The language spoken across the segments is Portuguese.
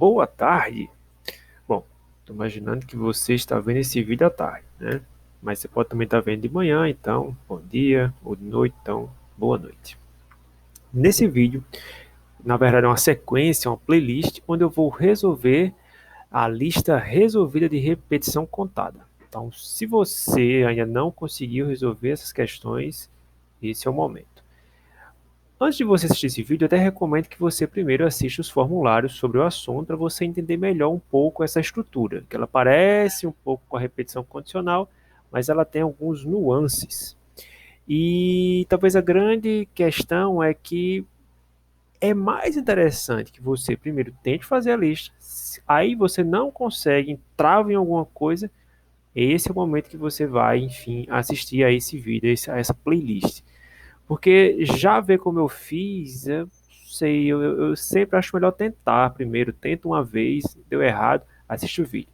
boa tarde. Bom, estou imaginando que você está vendo esse vídeo à tarde, né? Mas você pode também estar vendo de manhã, então, bom dia, ou de noite, então, boa noite. Nesse vídeo, na verdade, é uma sequência, uma playlist, onde eu vou resolver a lista resolvida de repetição contada. Então, se você ainda não conseguiu resolver essas questões, esse é o momento. Antes de você assistir esse vídeo, eu até recomendo que você primeiro assista os formulários sobre o assunto para você entender melhor um pouco essa estrutura, que ela parece um pouco com a repetição condicional, mas ela tem alguns nuances. E talvez a grande questão é que é mais interessante que você primeiro tente fazer a lista, aí você não consegue, trava em alguma coisa, esse é o momento que você vai, enfim, assistir a esse vídeo, a essa playlist. Porque já ver como eu fiz, eu sei, eu sempre acho melhor tentar primeiro. Tento uma vez, deu errado, assiste o vídeo.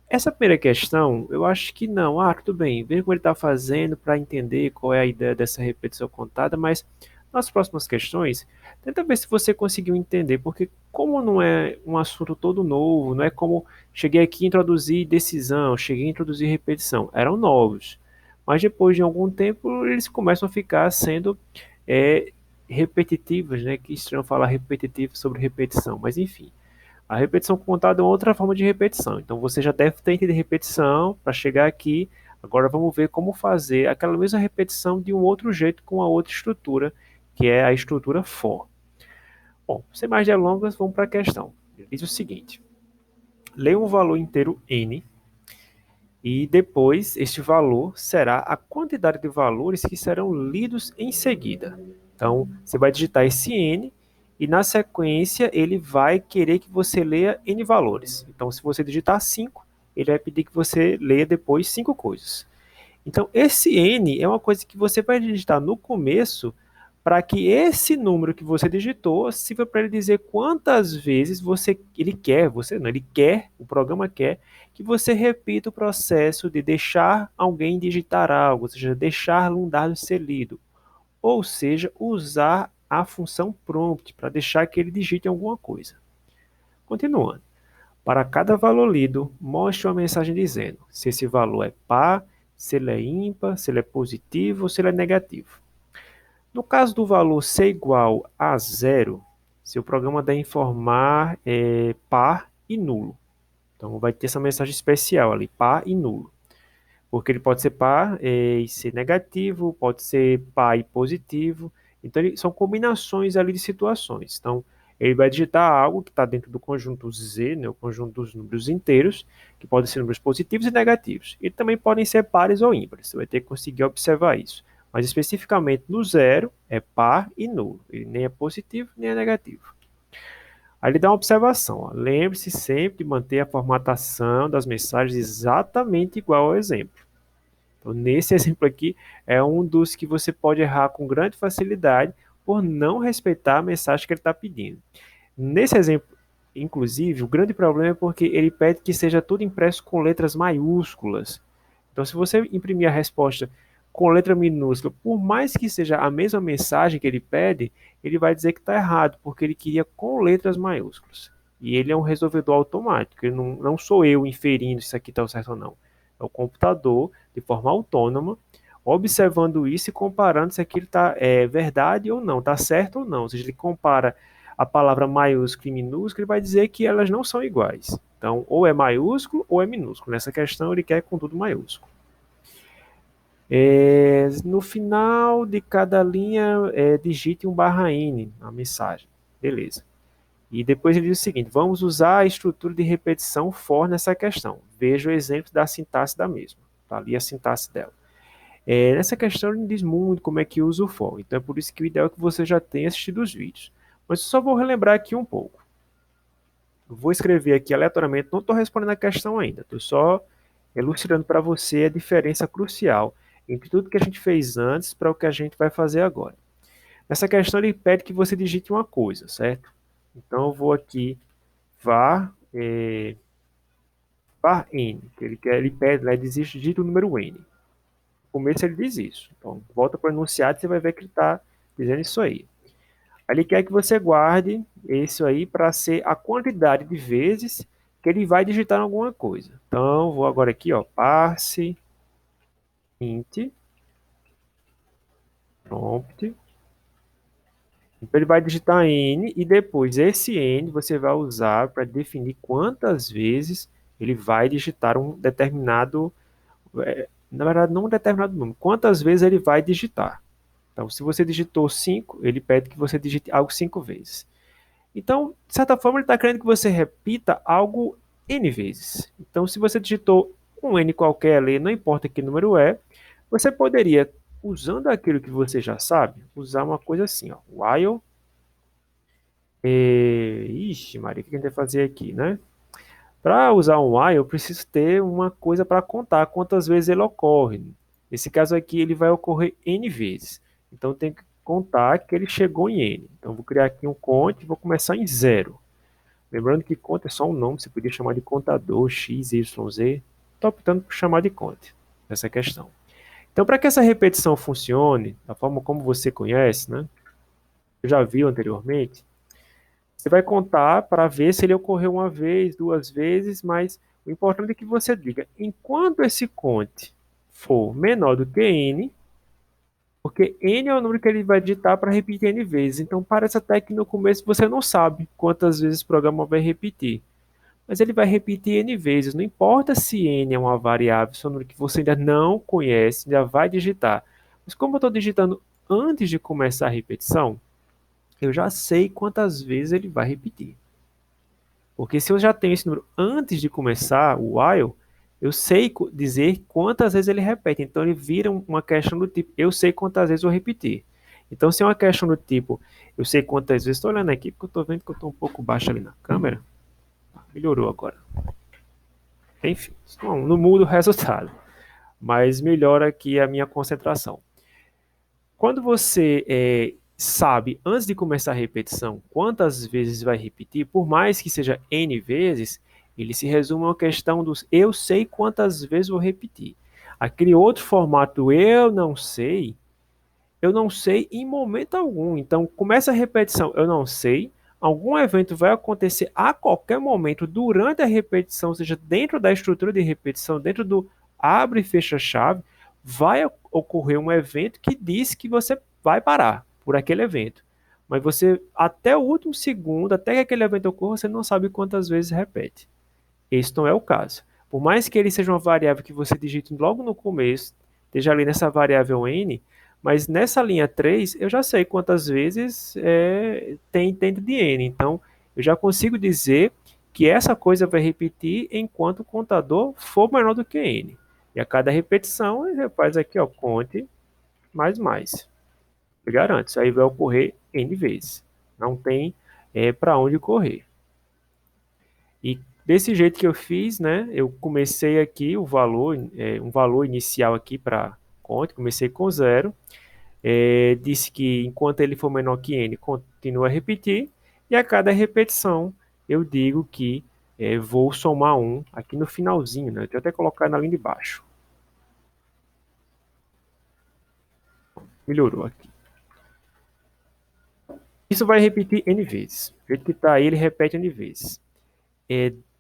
Essa primeira questão, eu acho que não. Ah, tudo bem, veja como ele está fazendo para entender qual é a ideia dessa repetição contada, mas nas próximas questões, tenta ver se você conseguiu entender, porque como não é um assunto todo novo, não é como cheguei aqui e introduzi decisão, cheguei a introduzir repetição, eram novos. Mas depois de algum tempo, eles começam a ficar sendo é, repetitivos, né? Que estranho falar repetitivo sobre repetição, mas enfim. A repetição contada é outra forma de repetição. Então você já deve ter entendido repetição para chegar aqui. Agora vamos ver como fazer aquela mesma repetição de um outro jeito com a outra estrutura, que é a estrutura for. Bom, sem mais delongas, vamos para a questão. Ele diz o seguinte: leia um valor inteiro n e depois este valor será a quantidade de valores que serão lidos em seguida. Então, você vai digitar esse n e na sequência ele vai querer que você leia n valores. Então, se você digitar 5, ele vai pedir que você leia depois 5 coisas. Então, esse n é uma coisa que você vai digitar no começo para que esse número que você digitou sirva para ele dizer quantas vezes ele quer, você não, ele quer, o programa quer que você repita o processo de deixar alguém digitar algo, ou seja, deixar um dado ser lido, ou seja, usar a função prompt para deixar que ele digite alguma coisa. Continuando. Para cada valor lido, mostre uma mensagem dizendo se esse valor é par, se ele é ímpar, se ele é positivo ou se ele é negativo. No caso do valor ser igual a zero, seu programa deve informar par e nulo. Então vai ter essa mensagem especial ali, par e nulo. Porque ele pode ser par e ser negativo, pode ser par e positivo. Então são combinações ali de situações. Então ele vai digitar algo que está dentro do conjunto Z, né, o conjunto dos números inteiros, que podem ser números positivos e negativos. E também podem ser pares ou ímpares. Você vai ter que conseguir observar isso. Mas especificamente no zero é par e nulo. Ele nem é positivo nem é negativo. Aí ele dá uma observação. Lembre-se sempre de manter a formatação das mensagens exatamente igual ao exemplo. Então, nesse exemplo aqui, é um dos que você pode errar com grande facilidade por não respeitar a mensagem que ele está pedindo. Nesse exemplo, inclusive, o grande problema é porque ele pede que seja tudo impresso com letras maiúsculas. Então, se você imprimir a resposta com letra minúscula, por mais que seja a mesma mensagem que ele pede, ele vai dizer que está errado, porque ele queria com letras maiúsculas. E ele é um resolvedor automático, não sou eu inferindo se isso aqui está certo ou não. É o computador, de forma autônoma, observando isso e comparando se aquilo está verdade ou não, está certo ou não. Ou seja, ele compara a palavra maiúscula e minúscula e vai dizer que elas não são iguais. Então, ou é maiúsculo ou é minúsculo. Nessa questão, ele quer com tudo maiúsculo. No final de cada linha, digite um barra N na mensagem. Beleza. E depois ele diz o seguinte: vamos usar a estrutura de repetição for nessa questão. Veja o exemplo da sintaxe da mesma. Está ali a sintaxe dela. Nessa questão ele não diz muito como é que usa o for. Então é por isso que o ideal é que você já tenha assistido os vídeos. Mas eu só vou relembrar aqui um pouco. Eu vou escrever aqui aleatoriamente, não estou respondendo a questão ainda. Estou só elucidando para você a diferença crucial entre tudo que a gente fez antes para o que a gente vai fazer agora. Nessa questão ele pede que você digite uma coisa, certo? Então eu vou aqui var, var n, que ele pede, né, digita o número n. No começo ele diz isso. Então volta para o enunciado e você vai ver que ele está dizendo isso aí. Ele quer que você guarde isso aí para ser a quantidade de vezes que ele vai digitar alguma coisa. Então, vou agora aqui, ó, parse int prompt. Então, ele vai digitar n e depois esse n você vai usar para definir quantas vezes ele vai digitar um determinado, na verdade, não um determinado número, quantas vezes ele vai digitar. Então, se você digitou 5, ele pede que você digite algo 5 vezes. Então, de certa forma, ele está querendo que você repita algo n vezes. Então, se você digitou um n qualquer ali, não importa que número é, você poderia, usando aquilo que você já sabe, usar uma coisa assim, ó, while. Ixi, Maria, o que a gente vai fazer aqui, né? Para usar um while, eu preciso ter uma coisa para contar quantas vezes ele ocorre. Nesse caso aqui, ele vai ocorrer n vezes. Então, tem que contar que ele chegou em n. Então, vou criar aqui um conte e vou começar em zero. Lembrando que conta é só um nome, você podia chamar de contador, x, y, z. Estou optando por chamar de conte, essa questão. Então, para que essa repetição funcione, da forma como você conhece, né? Eu já viu anteriormente, você vai contar para ver se ele ocorreu uma vez, duas vezes, mas o importante é que você diga, enquanto esse conte for menor do que n, porque n é o número que ele vai digitar para repetir n vezes. Então, parece até que no começo você não sabe quantas vezes o programa vai repetir. Mas ele vai repetir n vezes. Não importa se n é uma variável, se é um número que você ainda não conhece, ainda vai digitar. Mas como eu estou digitando antes de começar a repetição, eu já sei quantas vezes ele vai repetir. Porque se eu já tenho esse número antes de começar o while, eu sei dizer quantas vezes ele repete. Então ele vira uma questão do tipo, eu sei quantas vezes eu repetir. Então se é uma questão do tipo, eu sei quantas vezes, estou olhando aqui porque eu estou vendo que eu estou um pouco baixo ali na câmera. Melhorou agora. Enfim, não muda o resultado, mas melhora aqui a minha concentração. Quando você sabe, antes de começar a repetição, quantas vezes vai repetir, por mais que seja n vezes, ele se resume a uma questão dos eu sei quantas vezes vou repetir. Aquele outro formato eu não sei em momento algum. Então, começa a repetição, eu não sei, algum evento vai acontecer a qualquer momento durante a repetição, seja dentro da estrutura de repetição, dentro do abre e fecha chave, vai ocorrer um evento que diz que você vai parar por aquele evento. Mas você, até o último segundo, até que aquele evento ocorra, você não sabe quantas vezes repete. Esse não é o caso. Por mais que ele seja uma variável que você digite logo no começo, esteja ali nessa variável n, mas nessa linha 3 eu já sei quantas vezes tem dentro de n. Então, eu já consigo dizer que essa coisa vai repetir enquanto o contador for menor do que n. E a cada repetição, ele faz aqui, ó, conte mais mais. Eu garanto, isso aí vai ocorrer n vezes. Não tem para onde correr. E desse jeito que eu fiz, né, eu comecei aqui o valor, um valor inicial aqui para conta, comecei com zero, disse que enquanto ele for menor que n, continua a repetir, e a cada repetição eu digo que vou somar um aqui no finalzinho, né, deixa eu até colocar na linha de baixo. Melhorou aqui. Isso vai repetir n vezes. Do jeito que está aí, ele repete n vezes.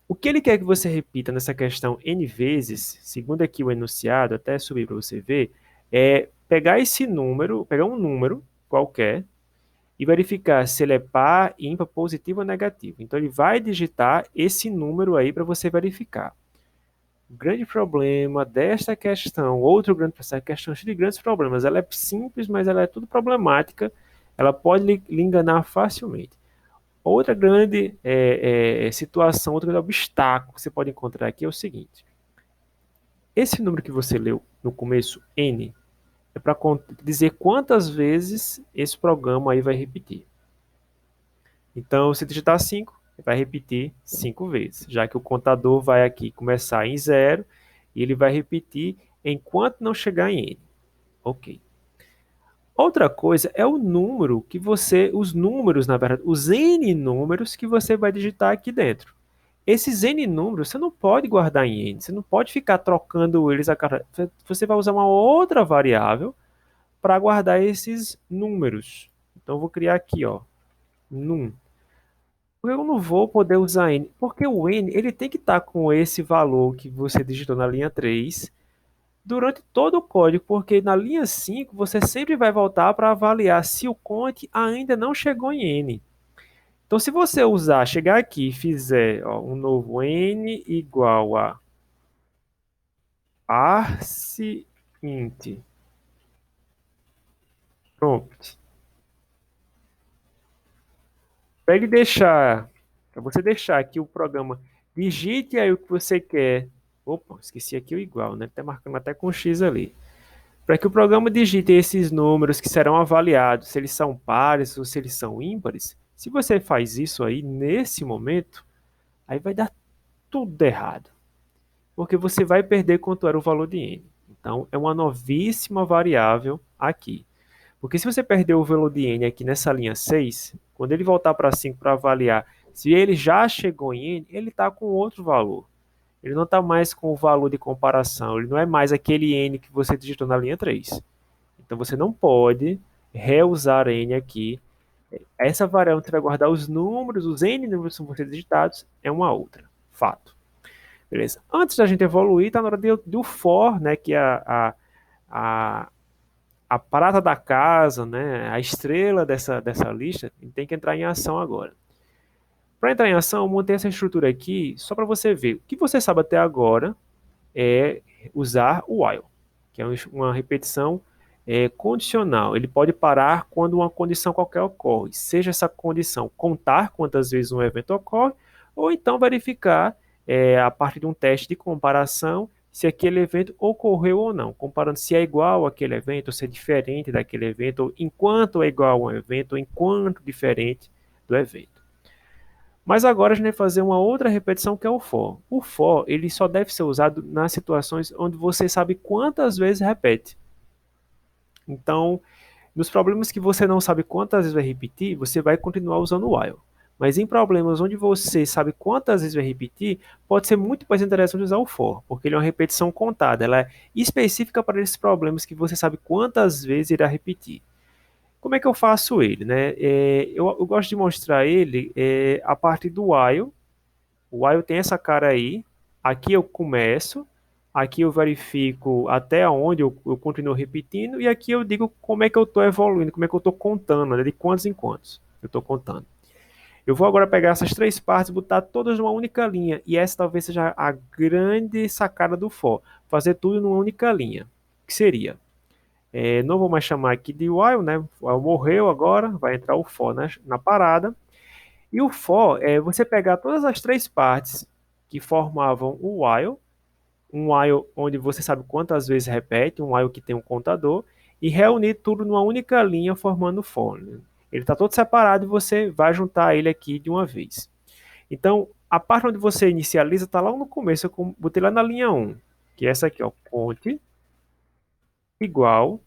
O que ele quer que você repita nessa questão n vezes, segundo aqui o enunciado, até subir para você ver, é pegar esse número, pegar um número qualquer e verificar se ele é par, ímpar, positivo ou negativo. Então ele vai digitar esse número aí para você verificar. O grande problema desta questão, outro grande essa questão cheia de grandes problemas, ela é simples, mas ela é tudo problemática, ela pode lhe enganar facilmente. Outra grande situação, outro grande obstáculo que você pode encontrar aqui é o seguinte. Esse número que você leu no começo, n, é para dizer quantas vezes esse programa aí vai repetir. Então, se digitar 5, vai repetir 5 vezes, já que o contador vai aqui começar em zero e ele vai repetir enquanto não chegar em n. Ok. Outra coisa é o número que você, os números, na verdade, os n números que você vai digitar aqui dentro. Esses n números você não pode guardar em n, você não pode ficar trocando eles a cada. Você vai usar uma outra variável para guardar esses números. Então eu vou criar aqui, ó, Num. Eu não vou poder usar n, porque o n ele tem que estar com esse valor que você digitou na linha 3 durante todo o código, porque na linha 5 você sempre vai voltar para avaliar se o count ainda não chegou em n. Então, se você usar, chegar aqui e fizer ó, um novo n igual a arcint prompt, para ele deixar, para você deixar que o programa digite aí o que você quer. Opa, esqueci aqui o igual, né? Tá marcando até com X ali. Para que o programa digite esses números que serão avaliados, se eles são pares ou se eles são ímpares. Se você faz isso aí nesse momento, aí vai dar tudo errado, porque você vai perder quanto era o valor de n. Então, é uma novíssima variável aqui. Porque se você perder o valor de n aqui nessa linha 6, quando ele voltar para 5 para avaliar se ele já chegou em n, ele está com outro valor. Ele não está mais com o valor de comparação, ele não é mais aquele n que você digitou na linha 3. Então você não pode reusar n aqui. Essa variável você vai guardar os números, os n números que vão ser digitados, é uma outra. Fato. Beleza? Antes da gente evoluir, está na hora do for, né, que é a, a prata da casa, né, a estrela dessa lista, tem que entrar em ação agora. Para entrar em ação, eu montei essa estrutura aqui só para você ver. O que você sabe até agora é usar o while, que é uma repetição condicional. Ele pode parar quando uma condição qualquer ocorre, seja essa condição contar quantas vezes um evento ocorre, ou então verificar, a partir de um teste de comparação, se aquele evento ocorreu ou não, comparando se é igual àquele evento, ou se é diferente daquele evento, ou enquanto é igual a um evento, ou enquanto diferente do evento. Mas agora a gente vai fazer uma outra repetição que é o for. O for ele só deve ser usado nas situações onde você sabe quantas vezes repete. Então, nos problemas que você não sabe quantas vezes vai repetir, você vai continuar usando o while. Mas em problemas onde você sabe quantas vezes vai repetir, pode ser muito mais interessante usar o for, porque ele é uma repetição contada, ela é específica para esses problemas que você sabe quantas vezes irá repetir. Como é que eu faço ele? Né? Eu gosto de mostrar ele a partir do while. O while tem essa cara aí. Aqui eu começo. Aqui eu verifico até onde eu continuo repetindo. E aqui eu digo como é que eu estou evoluindo, como é que eu estou contando, né, de quantos em quantos eu estou contando. Eu vou agora pegar essas três partes e botar todas numa única linha. E essa talvez seja a grande sacada do for. Fazer tudo numa única linha. Que seria? Não vou mais chamar aqui de while, né? O while morreu agora, vai entrar o for, né, na parada. E o for é você pegar todas as três partes que formavam o while, um while onde você sabe quantas vezes repete, um while que tem um contador, e reunir tudo numa única linha formando o for. Né? Ele está todo separado e você vai juntar ele aqui de uma vez. Então, a parte onde você inicializa está lá no começo, eu botei lá na linha 1, que é essa aqui, ó, ponte igual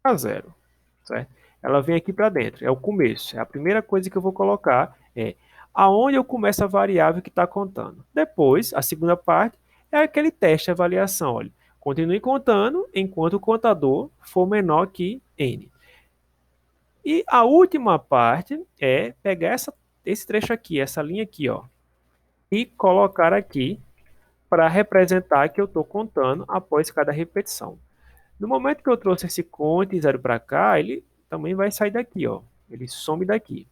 a zero, certo? Ela vem aqui para dentro, é o começo. É a primeira coisa que eu vou colocar é aonde eu começo a variável que está contando. Depois, a segunda parte é aquele teste de avaliação. Olha, continue contando enquanto o contador for menor que n. E a última parte é pegar esse trecho aqui, essa linha aqui, ó, e colocar aqui para representar que eu estou contando após cada repetição. No momento que eu trouxe esse conte zero para cá, ele também vai sair daqui, ó. Ele some daqui.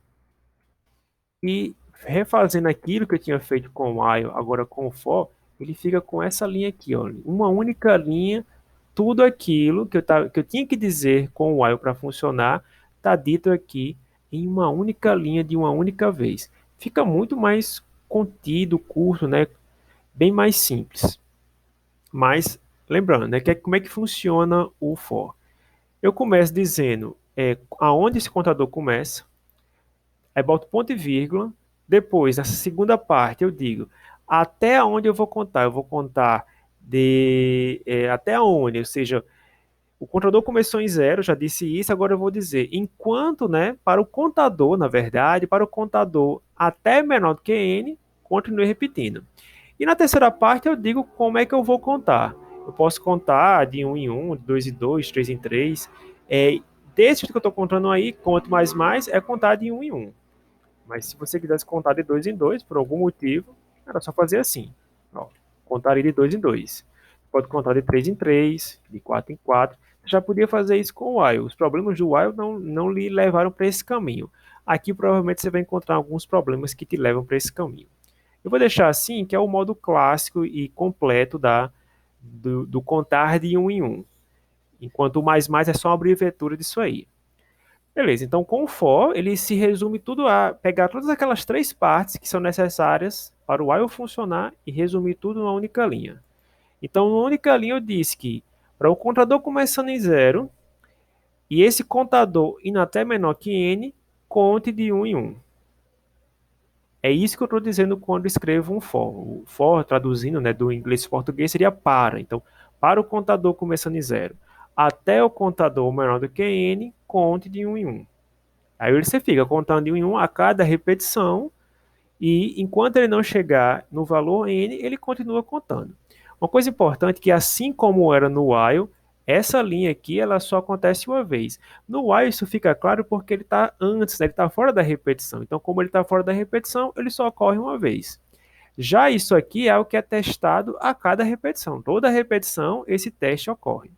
E refazendo aquilo que eu tinha feito com o while, agora com o for, ele fica com essa linha aqui, ó. Uma única linha, tudo aquilo que eu tinha que dizer com o while para funcionar, está dito aqui em uma única linha de uma única vez. Fica muito mais contido, curto, né? Bem mais simples. Mas, lembrando, né, como é que funciona o for? Eu começo dizendo aonde esse contador começa, aí boto ponto e vírgula, depois, nessa segunda parte, eu digo até onde eu vou contar. Eu vou contar até onde, ou seja, o contador começou em zero, já disse isso, agora eu vou dizer enquanto, né, para o contador, na verdade, para o contador até menor do que n, continue repetindo. E na terceira parte eu digo como é que eu vou contar. Eu posso contar de 1 em 1, de 2 em 2, 3 em 3. Desse que eu estou contando aí, conto mais, é contar de 1 em 1. Mas se você quisesse contar de dois em dois, por algum motivo, era só fazer assim. Ó, contaria de dois em dois. Pode contar de três em três, de quatro em quatro. Você já podia fazer isso com o while. Os problemas do while não lhe levaram para esse caminho. Aqui provavelmente você vai encontrar alguns problemas que te levam para esse caminho. Eu vou deixar assim, que é o modo clássico e completo do contar de um em um. Enquanto o mais é só uma abreviatura disso aí. Beleza, então com o for, ele se resume tudo a pegar todas aquelas três partes que são necessárias para o while funcionar e resumir tudo numa única linha. Então, numa única linha eu disse que para o contador começando em zero e esse contador indo até menor que n, conte de um em um. É isso que eu estou dizendo quando escrevo um for. O for, traduzindo, né, do inglês para português, seria para. Então, para o contador começando em zero até o contador menor do que n, conte de um em um. Aí você fica contando de um em um a cada repetição e enquanto ele não chegar no valor n, ele continua contando. Uma coisa importante é que assim como era no while, essa linha aqui ela só acontece uma vez. No while isso fica claro porque ele está antes, né? Ele está fora da repetição. Então, como ele está fora da repetição, ele só ocorre uma vez. Já isso aqui é o que é testado a cada repetição. Toda repetição, esse teste ocorre.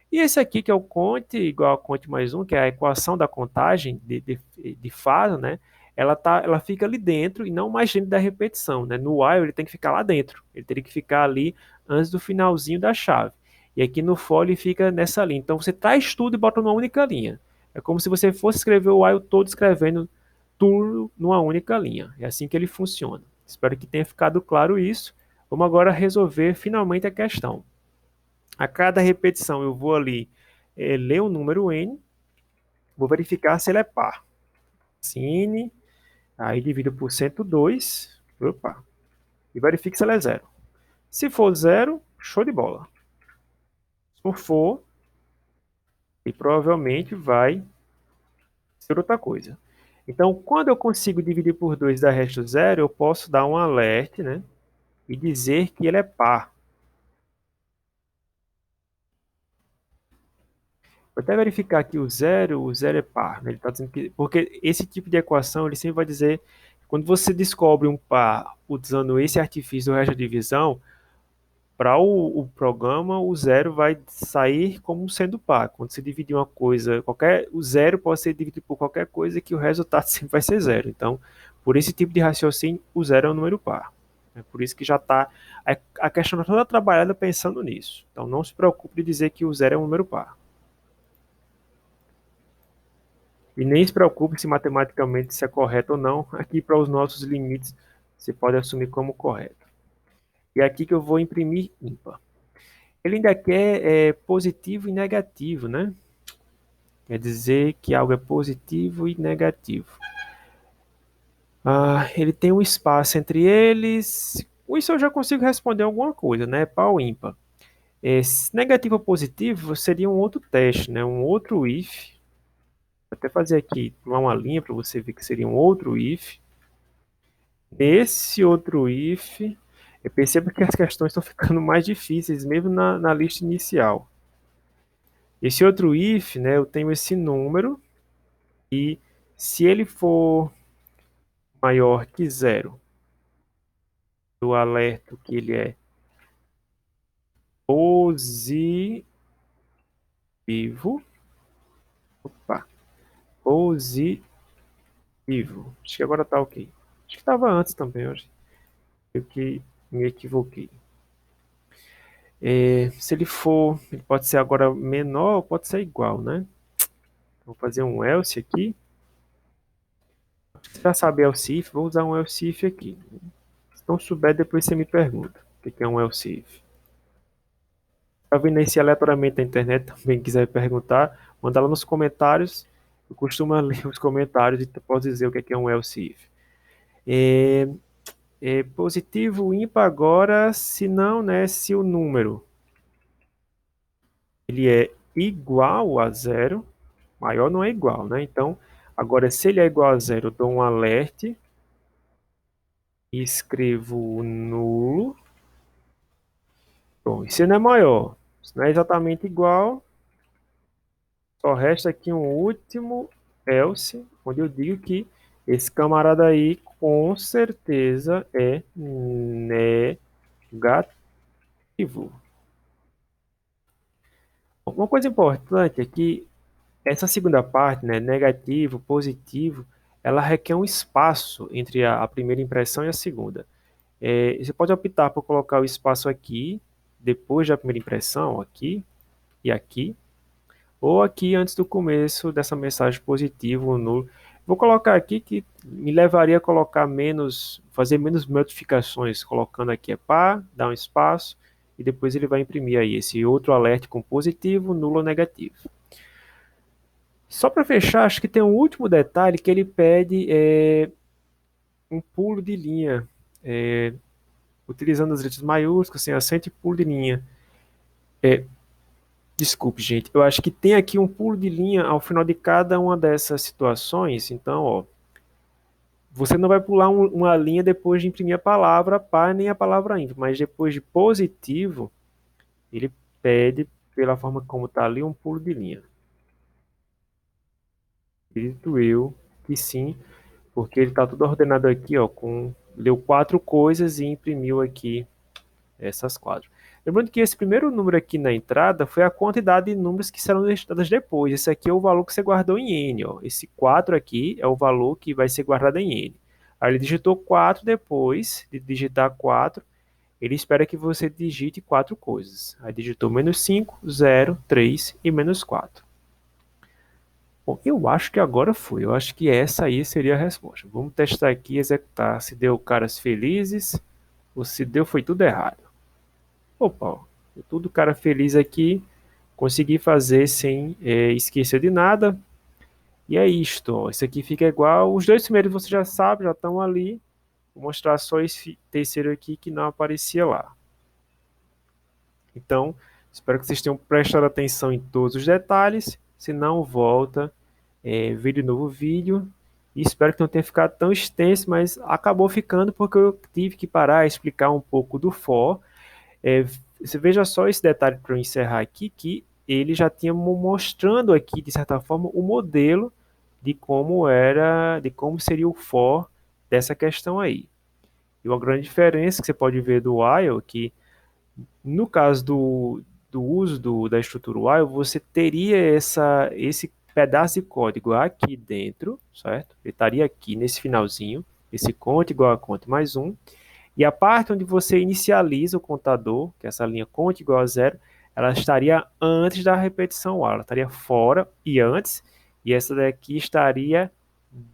E esse aqui, que é o conte igual a conte mais um, que é a equação da contagem de fase, né? Ela fica ali dentro e não mais dentro da repetição, né? No while ele tem que ficar lá dentro. Ele teria que ficar ali antes do finalzinho da chave. E aqui no for ele fica nessa linha. Então você traz tudo e bota numa única linha. É como se você fosse escrever o while todo escrevendo tudo numa única linha. É assim que ele funciona. Espero que tenha ficado claro isso. Vamos agora resolver finalmente a questão. A cada repetição eu vou ali ler o número n, vou verificar se ele é par. Cine, aí divido por 102, opa, e verifico se ele é zero. Se for zero, show de bola. Se não for, e provavelmente vai ser outra coisa. Então, quando eu consigo dividir por 2 e dar resto zero, eu posso dar um alert, né? E dizer que ele é par. Vou até verificar aqui o zero é par, né? Ele tá dizendo que, porque esse tipo de equação ele sempre vai dizer, quando você descobre um par usando esse artifício do resto de divisão, para o programa o zero vai sair como sendo par. Quando você dividir uma coisa, o zero pode ser dividido por qualquer coisa que o resultado sempre vai ser zero. Então, por esse tipo de raciocínio, o zero é um número par. É por isso que já está a questão está toda trabalhada pensando nisso. Então, não se preocupe de dizer que o zero é um número par. E nem se preocupe se matematicamente isso é correto ou não. Aqui, para os nossos limites, você pode assumir como correto. E é aqui que eu vou imprimir ímpar. Ele ainda quer positivo e negativo, né? Quer dizer que algo é positivo e negativo. Ele tem um espaço entre eles. Com isso eu já consigo responder alguma coisa, né? Par ou ímpar. Negativo ou positivo seria um outro teste, né? Um outro if. Vou até fazer aqui, pular uma linha para você ver que seria um outro if. Nesse outro if, eu percebo que as questões estão ficando mais difíceis, mesmo na lista inicial. Esse outro if, né, eu tenho esse número, e se ele for maior que zero, eu alerto que ele é positivo. Opa, positivo. Acho que agora tá ok. Acho que estava antes também, hoje. Eu que me equivoquei. Se ele for, ele pode ser agora menor ou pode ser igual, né? Vou fazer um else aqui. Se já sabe else if, vou usar um else if aqui. Se não souber, depois você me pergunta o que é um else if. Tá vendo aí se aleatoriamente a internet também quiser perguntar, manda lá nos comentários. Eu costumo ler os comentários e posso dizer o que é um else if. Positivo, ímpar agora, se não, né, se o número ele é igual a zero, maior não é igual, né? Então, agora se ele é igual a zero, eu dou um alert e escrevo nulo. Bom, e se não é maior, se não é exatamente igual, só resta aqui um último else, onde eu digo que Esse camarada aí, com certeza, é negativo. Uma coisa importante é que essa segunda parte, né, negativo, positivo, ela requer um espaço entre a primeira impressão e a segunda. Você pode optar por colocar o espaço aqui, depois da primeira impressão, aqui e aqui, ou aqui antes do começo dessa mensagem positiva ou nulo. Vou colocar aqui que me levaria a colocar menos, fazer menos modificações, colocando aqui é par, dá um espaço, e depois ele vai imprimir aí esse outro alerta com positivo, nulo ou negativo. Só para fechar, acho que tem um último detalhe que ele pede um pulo de linha, é, utilizando as letras maiúsculas, sem acento e pulo de linha. É, Desculpe, gente. Eu acho que tem aqui um pulo de linha ao final de cada uma dessas situações. Então, ó, você não vai pular uma linha depois de imprimir a palavra par nem a palavra ímpar, mas depois de positivo, ele pede, pela forma como está ali, um pulo de linha. Acredito eu que sim, porque ele está tudo ordenado aqui, ó, leu quatro coisas e imprimiu aqui essas quatro. Lembrando que esse primeiro número aqui na entrada foi a quantidade de números que serão registrados depois. Esse aqui é o valor que você guardou em N. Ó. Esse 4 aqui é o valor que vai ser guardado em N. Aí ele digitou 4 depois de digitar 4. Ele espera que você digite quatro coisas. Aí digitou menos 5, 0, 3 e menos 4. Bom, eu acho que agora foi. Eu acho que essa aí seria a resposta. Vamos testar aqui e executar se deu caras felizes ou se deu foi tudo errado. Opa, ó, tudo cara feliz aqui, consegui fazer sem esquecer de nada. E é isto, ó. Isso aqui fica igual. Os dois primeiros você já sabe, já estão ali. Vou mostrar só esse terceiro aqui que não aparecia lá. Então, espero que vocês tenham prestado atenção em todos os detalhes. Se não, volta, vê de novo o vídeo. E espero que não tenha ficado tão extenso, mas acabou ficando porque eu tive que parar e explicar um pouco do for. Você veja só esse detalhe para eu encerrar aqui, que ele já tinha mostrando aqui, de certa forma, o modelo de como era, de como seria o for dessa questão aí. E uma grande diferença que você pode ver do while, que no caso do uso da estrutura while, você teria esse pedaço de código aqui dentro, certo? Ele estaria aqui nesse finalzinho, esse conta igual a conta mais um, e a parte onde você inicializa o contador, que é essa linha conta igual a zero, ela estaria antes da repetição while, ela estaria fora e antes, e essa daqui estaria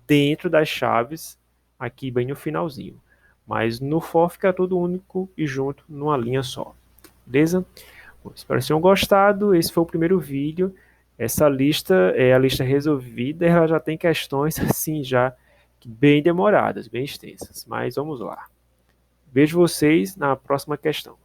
dentro das chaves, aqui bem no finalzinho. Mas no for fica tudo único e junto numa linha só. Beleza? Bom, espero que tenham gostado. Esse foi o primeiro vídeo. Essa lista é a lista resolvida. Ela já tem questões assim já bem demoradas, bem extensas. Mas vamos lá. Vejo vocês na próxima questão.